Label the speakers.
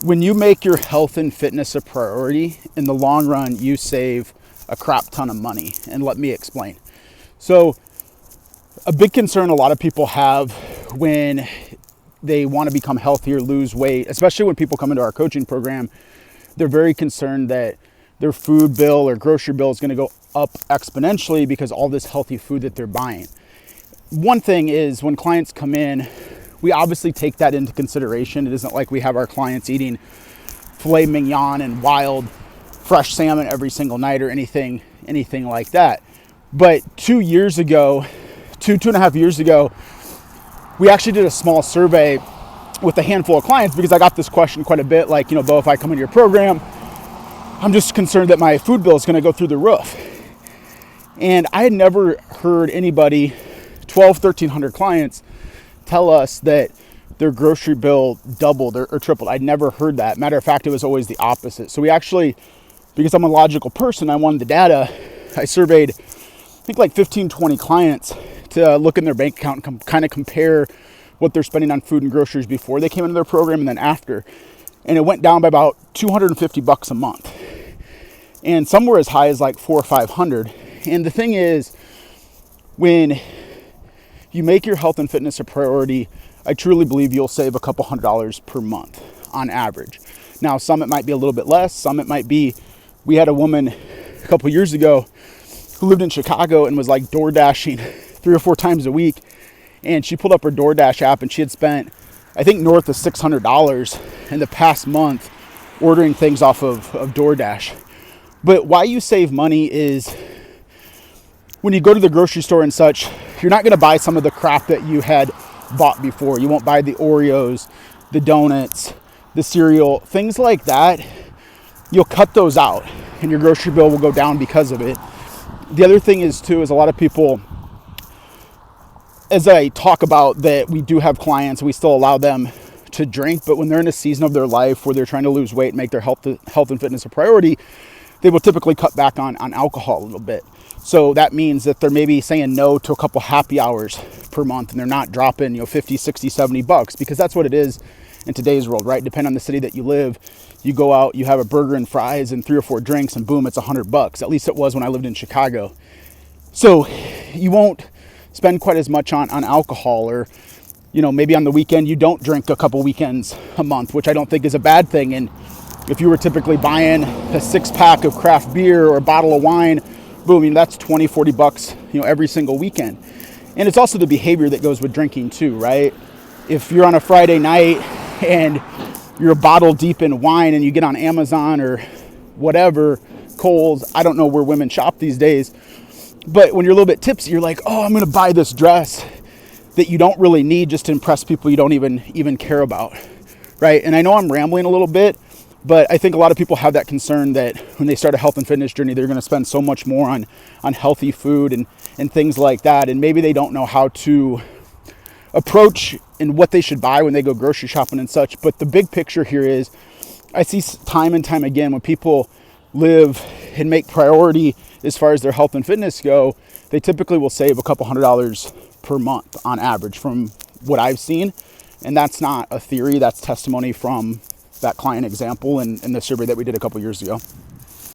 Speaker 1: When you make your health and fitness a priority, in the long run, you save a crap ton of money. And let me explain. So a big concern a lot of people have when they want to become healthier, lose weight, especially when people come into our coaching program, they're very concerned that their food bill or grocery bill is going to go up exponentially because all this healthy food that they're buying. One thing is when clients come in, we obviously take that into consideration. It isn't like we have our clients eating filet mignon and wild fresh salmon every single night or anything like that. But 2 years ago, two and a half years ago, we actually did a small survey with a handful of clients because I got this question quite a bit. Like, Bo, if I come into your program, I'm just concerned that my food bill is going to go through the roof. And I had never heard anybody, 1,300 clients, tell us that their grocery bill doubled or tripled. I'd never heard that. Matter of fact, it was always the opposite. So we actually, because I'm a logical person, I wanted the data. I surveyed, I think like 15, 20 clients to look in their bank account and kind of compare what they're spending on food and groceries before they came into their program and then after. And it went down by about $250 a month. And some were as high as like $400 or $500. And the thing is, when you make your health and fitness a priority, I truly believe you'll save a couple $100 per month on average. Now, some it might be a little bit less. Some it might be, we had a woman a couple years ago who lived in Chicago and was like door dashing 3 or 4 times a week. And she pulled up her DoorDash app and she had spent, I think, north of $600 in the past month ordering things off of DoorDash. But why you save money is when you go to the grocery store and such, you're not going to buy some of the crap that you had bought before. You won't buy the Oreos, the donuts, the cereal, things like that. You'll cut those out and your grocery bill will go down because of it. The other thing is too, is a lot of people, as I talk about that we do have clients, we still allow them to drink, but when they're in a season of their life where they're trying to lose weight and make their health and fitness a priority, they will typically cut back on alcohol a little bit. So that means that they're maybe saying no to a couple happy hours per month and they're not dropping, 50, 60, $70 because that's what it is in today's world, right? Depending on the city that you live, you go out, you have a burger and fries and 3 or 4 drinks and boom, it's $100. At least it was when I lived in Chicago. So you won't spend quite as much on alcohol, or maybe on the weekend you don't drink a couple weekends a month, which I don't think is a bad thing. And if you were typically buying a 6-pack of craft beer or a bottle of wine, boom, that's $20, $40 every single weekend. And it's also the behavior that goes with drinking too, right? If you're on a Friday night and you're a bottle deep in wine and you get on Amazon or whatever, Kohl's, I don't know where women shop these days, but when you're a little bit tipsy, you're like, oh, I'm going to buy this dress that you don't really need just to impress people you don't even care about, right? And I know I'm rambling a little bit, but I think a lot of people have that concern that when they start a health and fitness journey, they're going to spend so much more on healthy food and things like that. And maybe they don't know how to approach and what they should buy when they go grocery shopping and such. But the big picture here is I see time and time again when people live and make priority as far as their health and fitness go, they typically will save a couple $100 per month on average from what I've seen. And that's not a theory, that's testimony from that client example and the survey that we did a couple years ago.